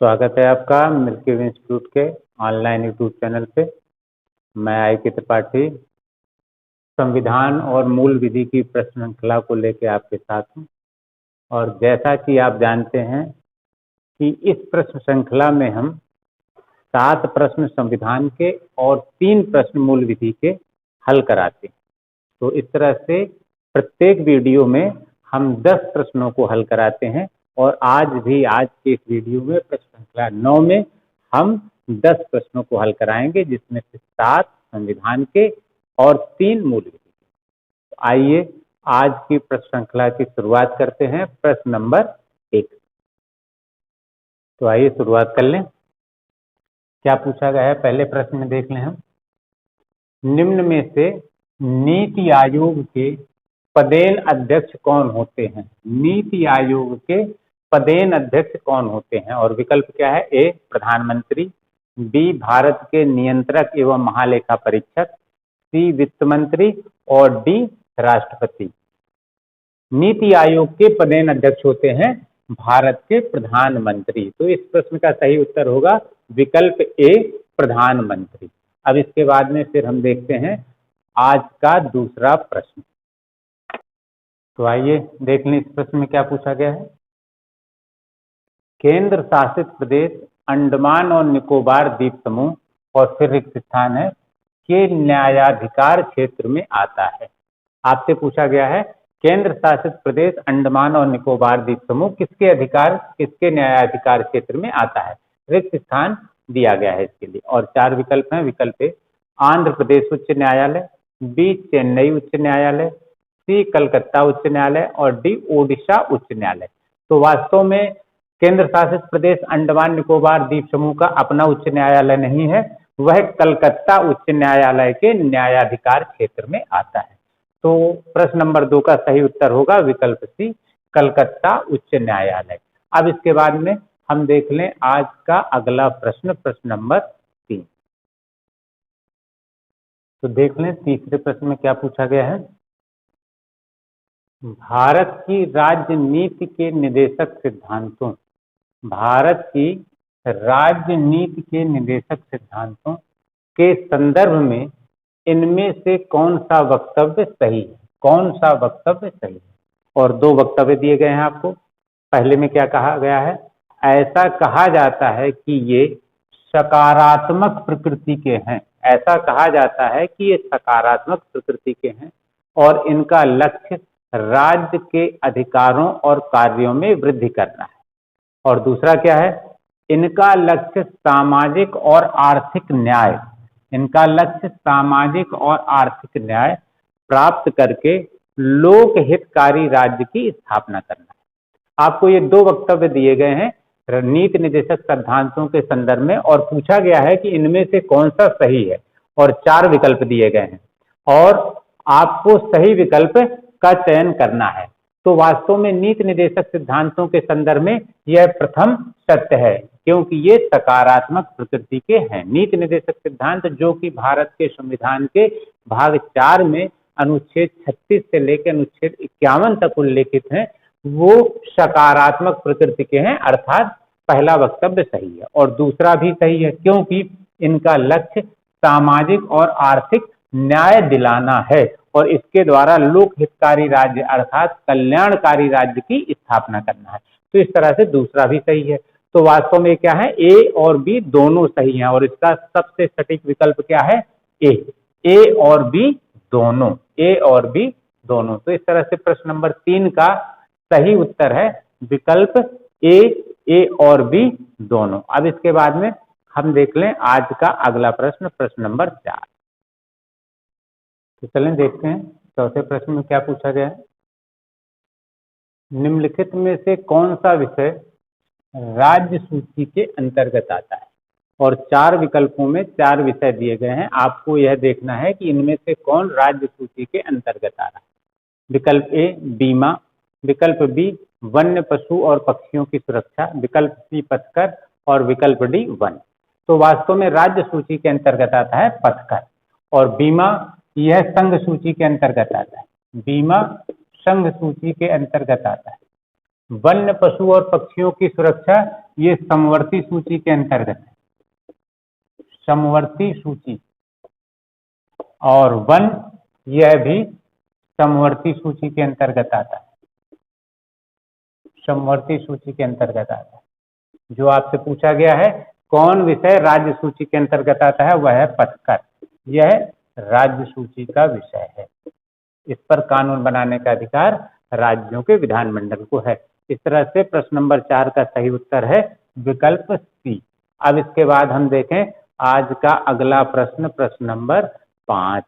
स्वागत है आपका मिल्की वे इंस्टीट्यूट के ऑनलाइन यूट्यूब चैनल पे। मैं आई के त्रिपाठी संविधान और मूल विधि की प्रश्न श्रृंखला को लेकर आपके साथ हूँ। और जैसा कि आप जानते हैं कि इस प्रश्न श्रृंखला में हम 7 प्रश्न संविधान के और 3 प्रश्न मूल विधि के हल कराते हैं। तो इस तरह से प्रत्येक वीडियो में हम 10 प्रश्नों को हल कराते हैं और आज के इस वीडियो में प्रश्न श्रृंखला 9 में हम 10 प्रश्नों को हल कराएंगे, जिसमें से 7 संविधान के और 3 मूल विधि के। तो आइए आज की प्रश्न श्रृंखला की शुरुआत करते हैं प्रश्न नंबर 1। तो आइए शुरुआत कर लें। क्या पूछा गया है पहले प्रश्न में देख लें हम। निम्न में से नीति आयोग के पदेन अध्यक्ष कौन होते हैं? नीति आयोग के पदेन अध्यक्ष कौन होते हैं? और विकल्प क्या है? ए प्रधानमंत्री, बी भारत के नियंत्रक एवं महालेखा परीक्षक, सी वित्त मंत्री और डी राष्ट्रपति। नीति आयोग के पदेन अध्यक्ष होते हैं भारत के प्रधानमंत्री। तो इस प्रश्न का सही उत्तर होगा विकल्प ए प्रधानमंत्री। अब इसके बाद में फिर हम देखते हैं आज का दूसरा प्रश्न। तो आइए देख लें इस प्रश्न में क्या पूछा गया है। केंद्र शासित प्रदेश अंडमान और निकोबार द्वीप समूह और फिर रिक्त स्थान है के न्यायाधिकार क्षेत्र में आता है। आपसे पूछा गया है केंद्र शासित प्रदेश अंडमान और निकोबार द्वीप समूह किसके न्यायाधिकार क्षेत्र में आता है? रिक्त स्थान दिया गया है इसके लिए और 4 विकल्प हैं। विकल्प ए आंध्र प्रदेश उच्च न्यायालय, बी चेन्नई उच्च न्यायालय, सी कलकत्ता उच्च न्यायालय और डी ओडिशा उच्च न्यायालय। तो वास्तव में केंद्र शासित प्रदेश अंडमान निकोबार द्वीप समूह का अपना उच्च न्यायालय नहीं है, वह कलकत्ता उच्च न्यायालय के न्यायाधिकार क्षेत्र में आता है। तो प्रश्न नंबर 2 का सही उत्तर होगा विकल्प सी कलकत्ता उच्च न्यायालय। अब इसके बाद में हम देख लें आज का अगला प्रश्न, प्रश्न नंबर 3। तो देख लें तीसरे प्रश्न में क्या पूछा गया है। भारत की राजनीति के निदेशक सिद्धांतों, भारत की राजनीति के निदेशक सिद्धांतों के संदर्भ में इनमें से कौन सा वक्तव्य सही है? कौन सा वक्तव्य सही है? और 2 वक्तव्य दिए गए हैं आपको। पहले में क्या कहा गया है? ऐसा कहा जाता है कि ये सकारात्मक प्रकृति के हैं। ऐसा कहा जाता है कि ये सकारात्मक प्रकृति के हैं और इनका लक्ष्य राज्य के अधिकारों और कार्यों में वृद्धि करना है। और दूसरा क्या है? इनका लक्ष्य सामाजिक और आर्थिक न्याय, इनका लक्ष्य सामाजिक और आर्थिक न्याय प्राप्त करके लोक हितकारी राज्य की स्थापना करना है। आपको ये 2 वक्तव्य दिए गए हैं नीति निदेशक सिद्धांतों के संदर्भ में और पूछा गया है कि इनमें से कौन सा सही है और 4 विकल्प दिए गए हैं और आपको सही विकल्प का चयन करना है। तो वास्तव में नीति निदेशक सिद्धांतों के संदर्भ में यह प्रथम सत्य है क्योंकि ये सकारात्मक प्रकृति के हैं। नीति निदेशक सिद्धांत जो कि भारत के संविधान के भाग 4 में अनुच्छेद 36 से लेकर अनुच्छेद 51 तक उल्लेखित हैं, वो सकारात्मक प्रकृति के हैं, अर्थात पहला वक्तव्य सही है और दूसरा भी सही है क्योंकि इनका लक्ष्य सामाजिक और आर्थिक न्याय दिलाना है और इसके द्वारा लोक हितकारी राज्य अर्थात कल्याणकारी राज्य की स्थापना करना है। तो इस तरह से दूसरा भी सही है। तो वास्तव में क्या है? ए और बी दोनों सही हैं और इसका सबसे सटीक विकल्प क्या है? ए और बी दोनों, ए और बी दोनों। तो इस तरह से प्रश्न नंबर 3 का सही उत्तर है विकल्प ए और बी दोनों। अब इसके बाद में हम देख लें आज का अगला प्रश्न, प्रश्न नंबर 4। तो चलें देखते हैं चौथे प्रश्न में क्या पूछा गया है। निम्नलिखित में से कौन सा विषय राज्य सूची के अंतर्गत आता है? और 4 विकल्पों में 4 विषय दिए गए हैं। आपको यह देखना है कि इनमें से कौन राज्य सूची के अंतर्गत आ रहा है। विकल्प ए बीमा, विकल्प बी वन्य पशु और पक्षियों की सुरक्षा, विकल्प सी पथकर और विकल्प डी वन। तो वास्तव में राज्य सूची के अंतर्गत आता है पथकर और बीमा यह संघ सूची के अंतर्गत आता है। बीमा संघ सूची के अंतर्गत आता है। वन्य पशु और पक्षियों की सुरक्षा ये समवर्ती सूची के अंतर्गत है, समवर्ती सूची, और वन यह भी समवर्ती सूची के अंतर्गत आता है, समवर्ती सूची के अंतर्गत आता है। जो आपसे पूछा गया है कौन विषय राज्य सूची के अंतर्गत आता है, वह है पथकर, यह राज्य सूची का विषय है। इस पर कानून बनाने का अधिकार राज्यों के विधानमंडल को है। इस तरह से प्रश्न नंबर 4 का सही उत्तर है विकल्प सी। अब इसके बाद हम देखें आज का अगला प्रश्न, प्रश्न नंबर 5।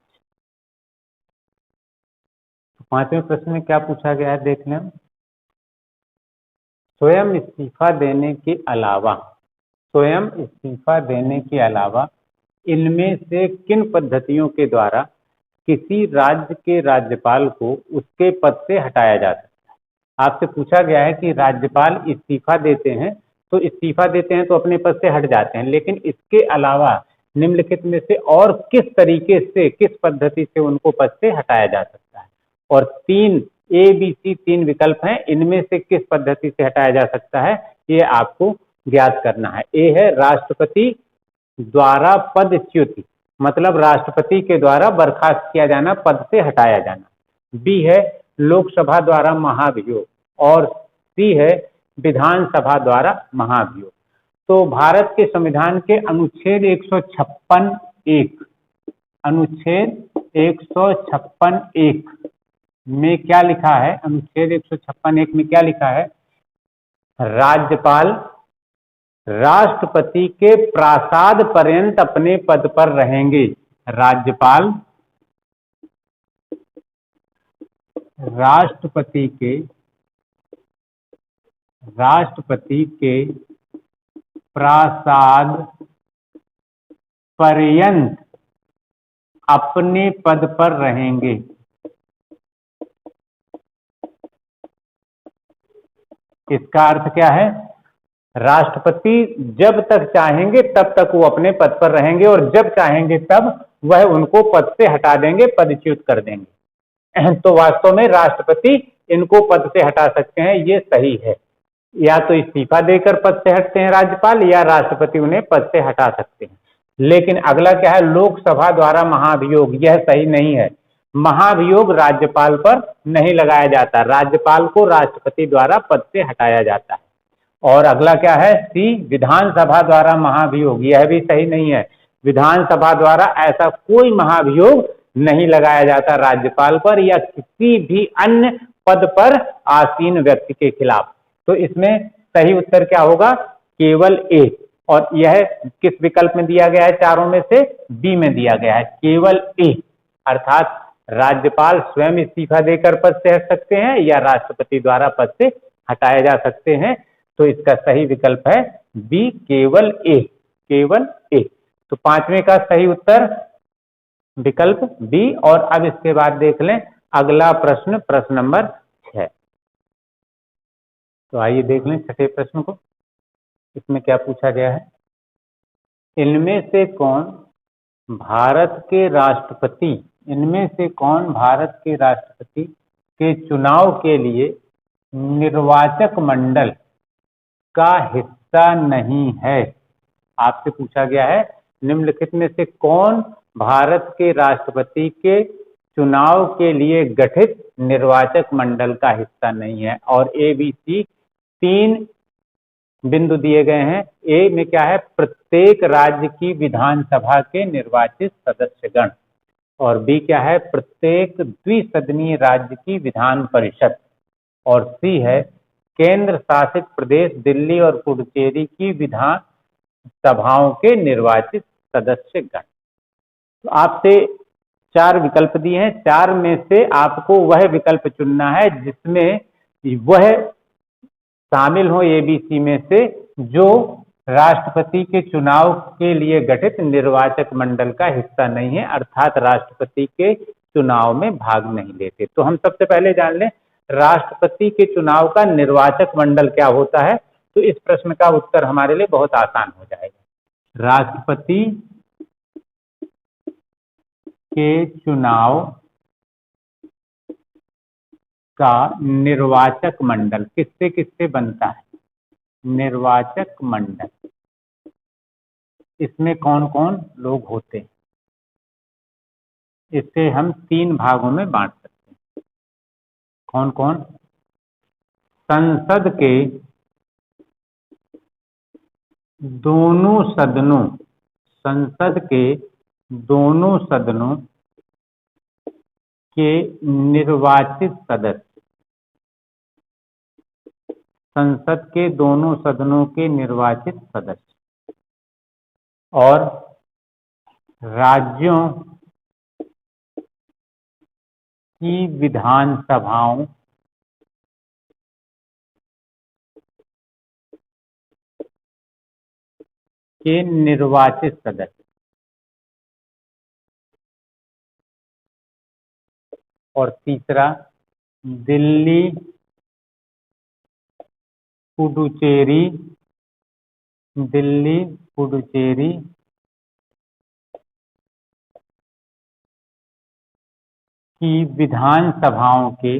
पांचवें प्रश्न में क्या पूछा गया है देख लें। स्वयं इस्तीफा देने के अलावा, स्वयं इस्तीफा देने के अलावा इनमें से किन पद्धतियों के द्वारा किसी राज्य के राज्यपाल को उसके पद से हटाया जा सकता है। आपसे पूछा गया है कि राज्यपाल इस्तीफा देते हैं, तो इस्तीफा देते हैं तो अपने पद से हट जाते हैं, लेकिन इसके अलावा निम्नलिखित में से और किस तरीके से, किस पद्धति से उनको पद से हटाया जा सकता है। और 3 ABC 3 विकल्प हैं, इनमें से किस पद्धति से हटाया जा सकता है ये आपको ज्ञात करना है। ए है राष्ट्रपति द्वारा पदच्युति, मतलब राष्ट्रपति के द्वारा बर्खास्त किया जाना, पद से हटाया जाना। बी है लोकसभा द्वारा महाभियोग, और सी है विधानसभा द्वारा महाभियोग। तो भारत के संविधान के अनुच्छेद 156(1), अनुच्छेद 156(1) में क्या लिखा है, अनुच्छेद 156(1) में क्या लिखा है, राज्यपाल राष्ट्रपति के प्रासाद पर्यंत अपने पद पर रहेंगे। राज्यपाल राष्ट्रपति के प्रासाद पर्यंत अपने पद पर रहेंगे। इसका अर्थ क्या है, राष्ट्रपति जब तक चाहेंगे तब तक वो अपने पद पर रहेंगे, और जब चाहेंगे तब वह उनको पद से हटा देंगे, पदच्युत कर देंगे। तो वास्तव में राष्ट्रपति इनको पद से हटा सकते हैं, ये सही है। या तो इस्तीफा देकर पद से हटते हैं राज्यपाल, या राष्ट्रपति उन्हें पद से हटा सकते हैं। लेकिन अगला क्या है, लोकसभा द्वारा महाभियोग, यह सही नहीं है। महाभियोग राज्यपाल पर नहीं लगाया जाता, राज्यपाल को राष्ट्रपति द्वारा पद से हटाया जाता है। और अगला क्या है, सी विधानसभा द्वारा महाभियोग, यह भी सही नहीं है। विधानसभा द्वारा ऐसा कोई महाभियोग नहीं लगाया जाता राज्यपाल पर या किसी भी अन्य पद पर आसीन व्यक्ति के खिलाफ। तो इसमें सही उत्तर क्या होगा, केवल ए। और यह किस विकल्प में दिया गया है, चारों में से बी में दिया गया है, केवल ए। अर्थात राज्यपाल स्वयं इस्तीफा देकर पद से हट सकते हैं या राष्ट्रपति द्वारा पद से हटाए जा सकते हैं। तो इसका सही विकल्प है बी, केवल ए, केवल ए। तो पांचवें का सही उत्तर विकल्प बी। और अब इसके बाद देख लें अगला प्रश्न, प्रश्न नंबर 6। तो आइए देख लें छठे प्रश्न को। इसमें क्या पूछा गया है, इनमें से कौन भारत के राष्ट्रपति, इनमें से कौन भारत के राष्ट्रपति के चुनाव के लिए निर्वाचक मंडल का हिस्सा नहीं है। आपसे पूछा गया है निम्नलिखित में से कौन भारत के राष्ट्रपति के चुनाव के लिए गठित निर्वाचक मंडल का हिस्सा नहीं है। और ए बी सी 3 बिंदु दिए गए हैं। ए में क्या है, प्रत्येक राज्य की विधानसभा के निर्वाचित सदस्यगण, और बी क्या है, प्रत्येक द्विसदनीय राज्य की विधान परिषद, और सी है केंद्र शासित प्रदेश दिल्ली और पुडुचेरी की विधान सभाओं के निर्वाचित सदस्यगण। तो आपसे 4 विकल्प दिए हैं, 4 में से आपको वह विकल्प चुनना है जिसमें वह शामिल हो एबीसी में से जो राष्ट्रपति के चुनाव के लिए गठित निर्वाचक मंडल का हिस्सा नहीं है, अर्थात राष्ट्रपति के चुनाव में भाग नहीं लेते। तो हम सबसे पहले जान लें राष्ट्रपति के चुनाव का निर्वाचक मंडल क्या होता है। तो इस प्रश्न का उत्तर हमारे लिए बहुत आसान हो जाएगा। राष्ट्रपति के चुनाव का निर्वाचक मंडल किससे किससे बनता है? निर्वाचक मंडल, इसमें कौन कौन लोग होते हैं? इसे हम 3 भागों में बांट सकते हैं। कौन कौन? संसद के दोनों सदनों, संसद के दोनों सदनों के निर्वाचित सदस्य, संसद के दोनों सदनों के निर्वाचित सदस्य, और राज्यों की विधानसभाओं के निर्वाचित सदस्य, और तीसरा दिल्ली, पुडुचेरी, दिल्ली, पुडुचेरी की विधानसभाओं के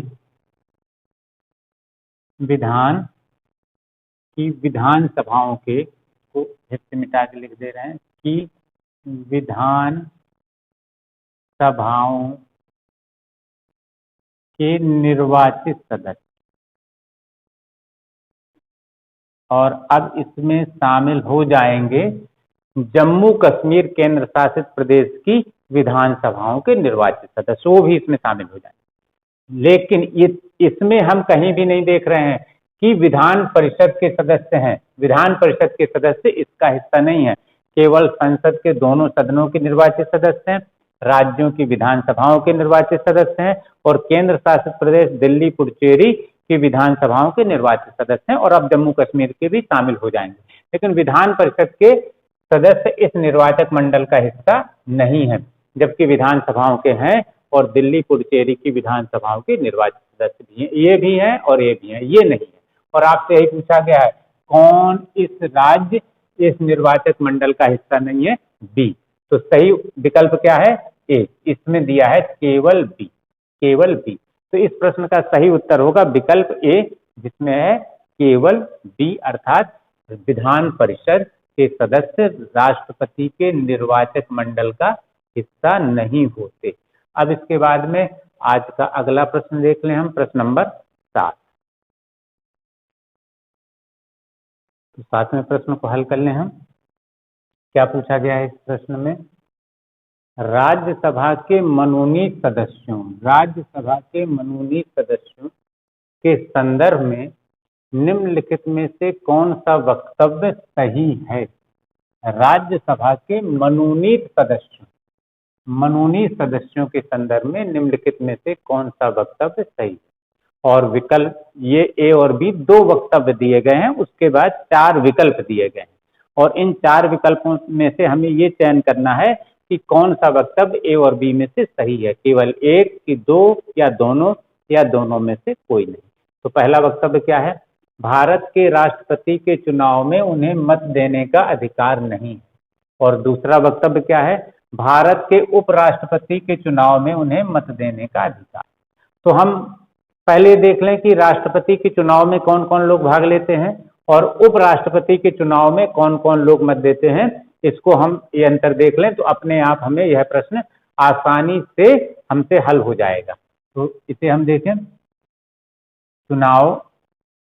विधानसभाओं के को हिस्से मिटा के लिख दे रहे हैं कि विधान सभाओं के निर्वाचित सदस्य। और अब इसमें शामिल हो जाएंगे जम्मू कश्मीर केंद्र शासित प्रदेश की विधानसभाओं के निर्वाचित सदस्य, वो भी इसमें शामिल हो जाएंगे। लेकिन इसमें हम कहीं भी नहीं देख रहे हैं कि विधान परिषद के सदस्य हैं। विधान परिषद के सदस्य इसका हिस्सा नहीं है, केवल संसद के दोनों सदनों के निर्वाचित सदस्य हैं, राज्यों की विधानसभाओं के निर्वाचित सदस्य हैं, और केंद्र शासित प्रदेश दिल्ली, पुडुचेरी की विधानसभाओं के निर्वाचित सदस्य हैं, और अब जम्मू कश्मीर के भी शामिल हो जाएंगे। लेकिन विधान परिषद के सदस्य इस निर्वाचक मंडल का हिस्सा नहीं है, जबकि विधानसभाओं के हैं, और दिल्ली, पुडुचेरी की विधानसभाओं के निर्वाचित सदस्य भी हैं। ये भी हैं और ये भी हैं, ये नहीं है। और आपसे यही पूछा गया है कौन इस राज्य इस निर्वाचक मंडल का हिस्सा नहीं है? बी। तो सही विकल्प क्या है? ए। इसमें दिया है केवल बी, केवल बी। तो इस प्रश्न का सही उत्तर होगा विकल्प ए, जिसमें है केवल बी, अर्थात विधान परिषद के सदस्य राष्ट्रपति के निर्वाचक मंडल का हिस्सा नहीं होते। अब इसके बाद में आज का अगला प्रश्न देख लें हम, प्रश्न नंबर 7। तो 7वें प्रश्न को हल कर लें हम। क्या पूछा गया है इस प्रश्न में? राज्यसभा के मनोनीत सदस्यों, राज्यसभा के मनोनीत सदस्यों के संदर्भ में निम्नलिखित में से कौन सा वक्तव्य सही है? राज्यसभा के मनोनीत सदस्यों के संदर्भ में निम्नलिखित में से कौन सा वक्तव्य सही है? और विकल्प ये ए और बी 2 वक्तव्य दिए गए हैं, उसके बाद 4 विकल्प दिए गए हैं, और इन 4 विकल्पों में से हमें ये चयन करना है कि कौन सा वक्तव्य ए और बी में से सही है, केवल एक कि 2 या दोनों में से कोई नहीं। तो पहला वक्तव्य क्या है? भारत के राष्ट्रपति के चुनाव में उन्हें मत देने का अधिकार नहीं। और दूसरा वक्तव्य क्या है? भारत के उपराष्ट्रपति के चुनाव में उन्हें मत देने का अधिकार। तो हम पहले देख लें कि राष्ट्रपति के चुनाव में कौन कौन लोग भाग लेते हैं और उपराष्ट्रपति के चुनाव में कौन कौन लोग मत देते हैं। इसको हम ये अंतर देख लें तो अपने आप हमें यह प्रश्न आसानी से हमसे हल हो जाएगा। तो इसे हम देखें, चुनाव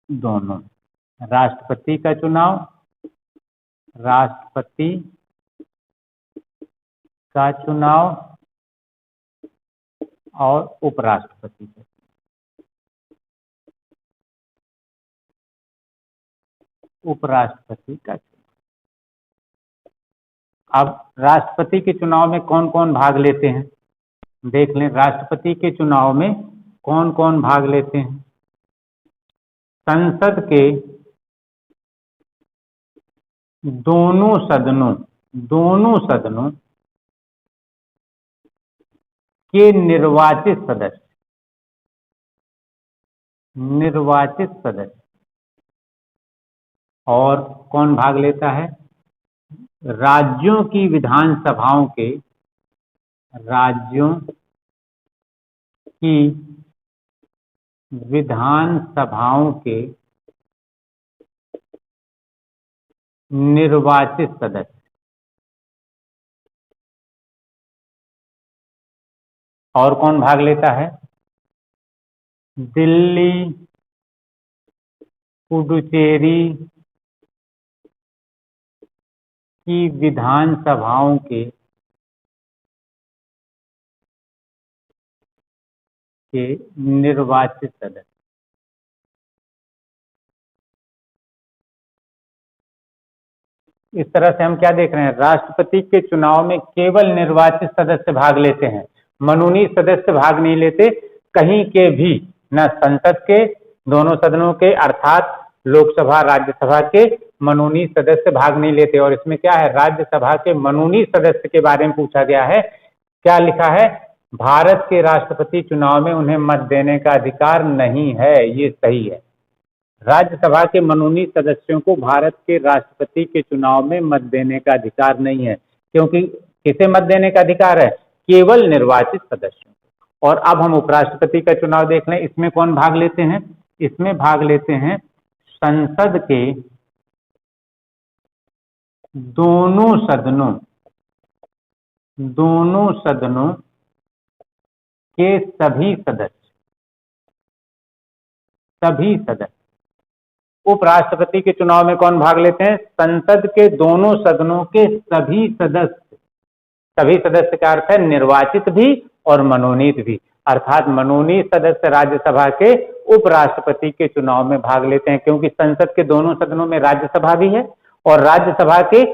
दोनों, राष्ट्रपति का चुनाव, राष्ट्रपति का चुनाव और उपराष्ट्रपति का, उपराष्ट्रपति का चुनाव। अब राष्ट्रपति के चुनाव में कौन कौन भाग लेते हैं देख लें। राष्ट्रपति के चुनाव में कौन कौन भाग लेते हैं? संसद के दोनों सदनों के निर्वाचित सदस्य, और कौन भाग लेता है? राज्यों की विधानसभाओं के विधान सभाओं के निर्वाचित सदस्य। और कौन भाग लेता है? दिल्ली, पुडुचेरी की विधानसभाओं के निर्वाचित सदस्य। इस तरह से हम क्या देख रहे हैं? राष्ट्रपति के चुनाव में केवल निर्वाचित सदस्य भाग लेते हैं, मनोनीत सदस्य भाग नहीं लेते कहीं के भी, न संसद के दोनों सदनों के अर्थात लोकसभा राज्यसभा के मनोनीत सदस्य भाग नहीं लेते। और इसमें क्या है? राज्यसभा के मनोनीत सदस्य के बारे में पूछा गया है। क्या लिखा है? भारत के राष्ट्रपति चुनाव में उन्हें मत देने का अधिकार नहीं है। ये सही है। राज्यसभा के मनोनीत सदस्यों को भारत के राष्ट्रपति के चुनाव में मत देने का अधिकार नहीं है, क्योंकि किसे मत देने का अधिकार है? केवल निर्वाचित सदस्यों को। और अब हम उपराष्ट्रपति का चुनाव देख लें। इसमें कौन भाग लेते हैं? इसमें भाग लेते हैं संसद के दोनों सदनों के सभी सदस्य। उपराष्ट्रपति के चुनाव में कौन भाग लेते हैं? संसद के दोनों सदनों के सभी सदस्य। सभी सदस्य का अर्थ है निर्वाचित भी और मनोनीत भी, अर्थात मनोनीत सदस्य राज्यसभा के उपराष्ट्रपति के चुनाव में भाग लेते हैं, क्योंकि संसद के दोनों सदनों में राज्यसभा भी है और राज्यसभा के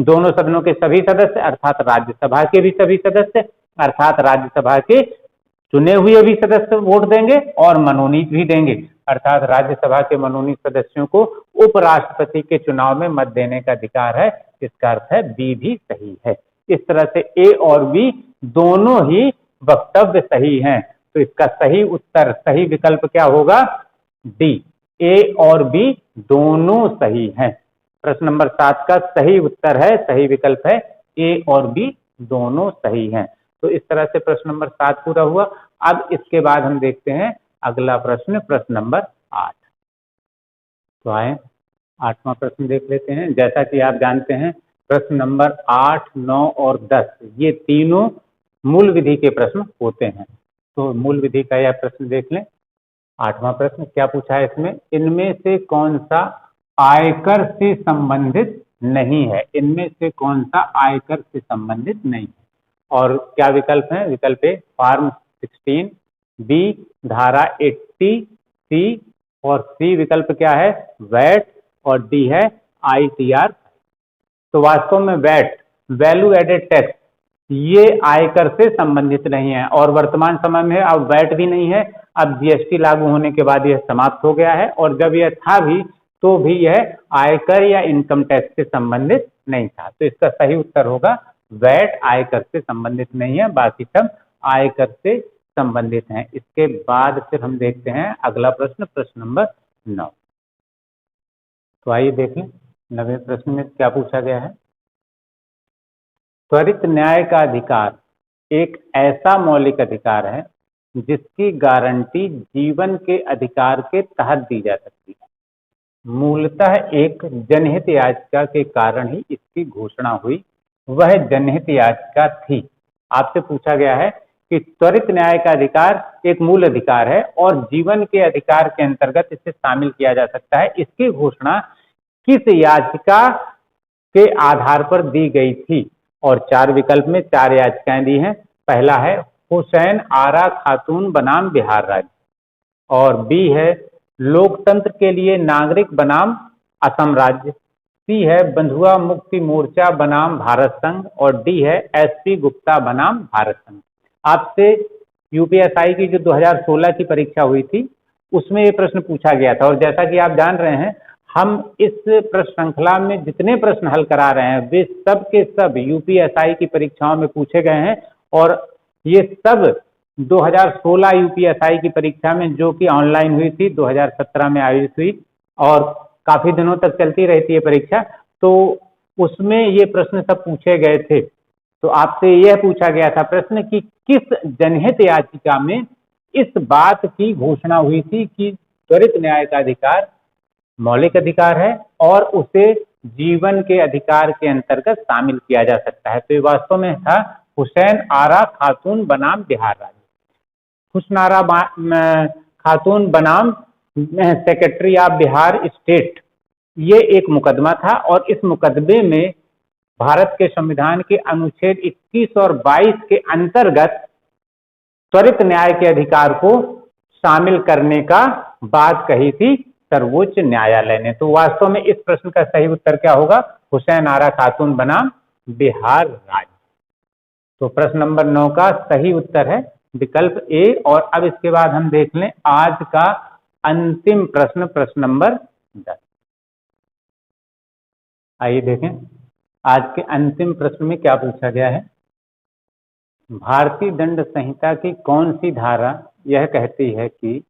दोनों सदनों के सभी सदस्य अर्थात राज्यसभा के भी सभी सदस्य अर्थात राज्यसभा के चुने हुए भी सदस्य वोट देंगे और मनोनीत भी देंगे, अर्थात राज्यसभा के मनोनीत सदस्यों को उपराष्ट्रपति के चुनाव में मत देने का अधिकार है। इसका अर्थ है बी भी सही है। इस तरह से ए और बी दोनों ही वक्तव्य सही हैं। तो इसका सही उत्तर, सही विकल्प क्या होगा? डी। ए और बी दोनों सही हैं। प्रश्न नंबर 7 का सही उत्तर है, सही विकल्प है ए और बी दोनों सही हैं। तो इस तरह से प्रश्न नंबर 7 पूरा हुआ। अब इसके बाद हम देखते हैं अगला प्रश्न, प्रश्न नंबर 8। तो आए 8वां प्रश्न देख लेते हैं। जैसा कि आप जानते हैं प्रश्न नंबर 8, 9 और 10 ये तीनों मूल विधि के प्रश्न होते हैं। तो मूल विधि का यह प्रश्न देख लें। 8वां प्रश्न क्या पूछा है इसमें? इनमें से कौन सा आयकर से संबंधित नहीं है? इनमें से कौन सा आयकर से संबंधित नहीं है? और क्या विकल्प है? विकल्प ए फॉर्म 16, बी धारा 80, सी और सी विकल्प क्या है? वैट और डी है ITR। तो वास्तव में वैट, वैल्यू एडेड टैक्स, ये आयकर से संबंधित नहीं है और वर्तमान समय में अब वैट भी नहीं है। अब GST लागू होने के बाद यह समाप्त हो गया है और जब यह था भी तो भी यह आयकर या इनकम टैक्स से संबंधित नहीं था। तो इसका सही उत्तर होगा वैट आयकर से संबंधित नहीं है, बाकी सब आयकर से संबंधित हैं। इसके बाद फिर हम देखते हैं अगला प्रश्न, प्रश्न नंबर 9। तो आइए देख लें 9वें प्रश्न में क्या पूछा गया है। त्वरित न्याय का अधिकार एक ऐसा मौलिक अधिकार है जिसकी गारंटी जीवन के अधिकार के तहत दी जा सकती है। मूलतः एक जनहित याचिका के कारण ही इसकी घोषणा हुई। वह जनहित याचिका थी। आपसे पूछा गया है कि त्वरित न्याय का अधिकार एक मूल अधिकार है और जीवन के अधिकार के अंतर्गत इसे शामिल किया जा सकता है। इसकी घोषणा किस याचिका के आधार पर दी गई थी? और 4 विकल्प में 4 याचिकाएं दी हैं। पहला है हुसैन आरा खातून बनाम बिहार राज्य, और बी है लोकतंत्र के लिए नागरिक बनाम असम राज्य, सी है बंधुआ मुक्ति मोर्चा बनाम भारत संघ और डी है SP गुप्ता बनाम भारत संघ। आपसे UPSI की जो 2016 की परीक्षा हुई थी उसमें ये प्रश्न पूछा गया था और जैसा कि आप जान रहे हैं हम इस प्रश्न श्रृंखला में जितने प्रश्न हल करा रहे हैं वे सब के सब UPSI की परीक्षाओं में पूछे गए हैं और ये सब 2016 UPSI की परीक्षा में जो कि ऑनलाइन हुई थी 2017 में आयोजित हुई और काफी दिनों तक चलती रहती है परीक्षा, तो उसमें ये प्रश्न सब पूछे गए थे। तो आपसे यह पूछा गया था प्रश्न कि किस जनहित याचिका में इस बात की घोषणा हुई थी कि त्वरित न्याय का अधिकार मौलिक अधिकार है और उसे जीवन के अधिकार के अंतर्गत शामिल किया जा सकता है। तो ये वास्तव में था हुसैन आरा खातून बनाम बिहार राज्य। हुस्न आरा खातून बनाम सेक्रेटरी ऑफ बिहार स्टेट, ये एक मुकदमा था और इस मुकदमे में भारत के संविधान के अनुच्छेद 21 और 22 के अंतर्गत त्वरित न्याय के अधिकार को शामिल करने का बात कही थी सर्वोच्च न्यायालय ने। तो वास्तव में इस प्रश्न का सही उत्तर क्या होगा? हुसैन आरा खातून बनाम बिहार राज्य। तो प्रश्न नंबर 9 का सही उत्तर है विकल्प ए। और अब इसके बाद हम देख लें आज का अंतिम प्रश्न, प्रश्न नंबर 10। आइए देखें आज के अंतिम प्रश्न में क्या पूछा गया है। भारतीय दंड संहिता की कौन सी धारा यह कहती है कि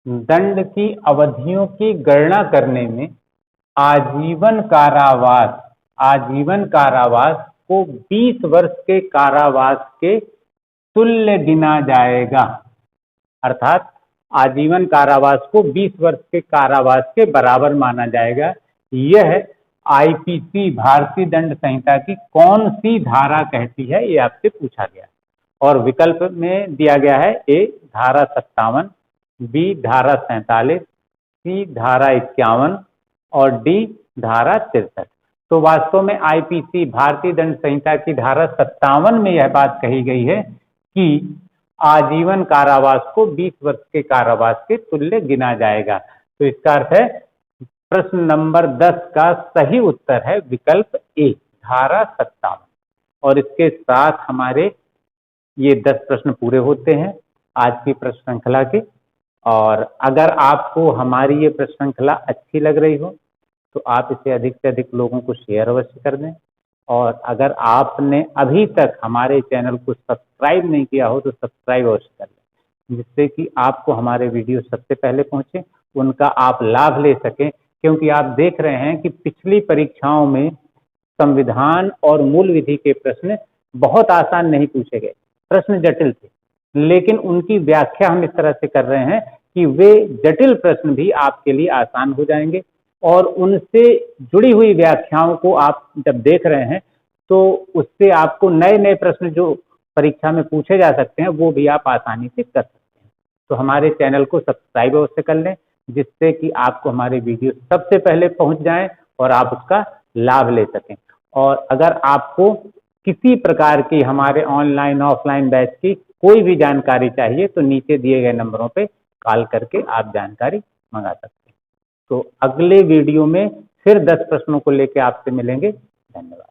दंड की अवधियों की गणना करने में आजीवन कारावास को 20 वर्ष के कारावास के तुल्य गिना जाएगा। अर्थात आजीवन कारावास को 20 वर्ष के कारावास के बराबर माना जाएगा। यह आईपीसी भारतीय दंड संहिता की कौन सी धारा कहती है, ये आपसे पूछा गया और विकल्प में दिया गया है ए धारा 57, बी धारा 47, सी धारा 51 और डी धारा 63। तो वास्तव में आईपीसी भारतीय दंड संहिता की धारा 57 में यह बात कही गई है कि आजीवन कारावास को 20 वर्ष के कारावास के तुल्य गिना जाएगा। तो इसका अर्थ है प्रश्न नंबर 10 का सही उत्तर है विकल्प ए धारा 57। और इसके साथ हमारे ये 10 प्रश्न पूरे होते हैं आज की प्रश्न श्रृंखला के। और अगर आपको हमारी ये प्रश्न श्रृंखला अच्छी लग रही हो तो आप इसे अधिक से अधिक लोगों को शेयर अवश्य कर दें। और अगर आपने अभी तक हमारे चैनल को सब्सक्राइब नहीं किया हो तो सब्सक्राइब अवश्य कर लें, जिससे कि आपको हमारे वीडियो सबसे पहले पहुंचे, उनका आप लाभ ले सकें। क्योंकि आप देख रहे हैं कि पिछली परीक्षाओं में संविधान और मूल विधि के प्रश्न बहुत आसान नहीं पूछे गए, प्रश्न जटिल थे, लेकिन उनकी व्याख्या हम इस तरह से कर रहे हैं कि वे जटिल प्रश्न भी आपके लिए आसान हो जाएंगे। और उनसे जुड़ी हुई व्याख्याओं को आप जब देख रहे हैं तो उससे आपको नए नए प्रश्न जो परीक्षा में पूछे जा सकते हैं वो भी आप आसानी से कर सकते हैं। तो हमारे चैनल को सब्सक्राइब अवश्य कर लें, जिससे कि आपको हमारे वीडियो सबसे पहले पहुंच जाएं और आप उसका लाभ ले सकें। और अगर आपको किसी प्रकार की हमारे ऑनलाइन ऑफलाइन बैच की कोई भी जानकारी चाहिए तो नीचे दिए गए नंबरों पे कॉल करके आप जानकारी मंगा सकते हैं। तो अगले वीडियो में फिर 10 प्रश्नों को लेकर आपसे मिलेंगे। धन्यवाद।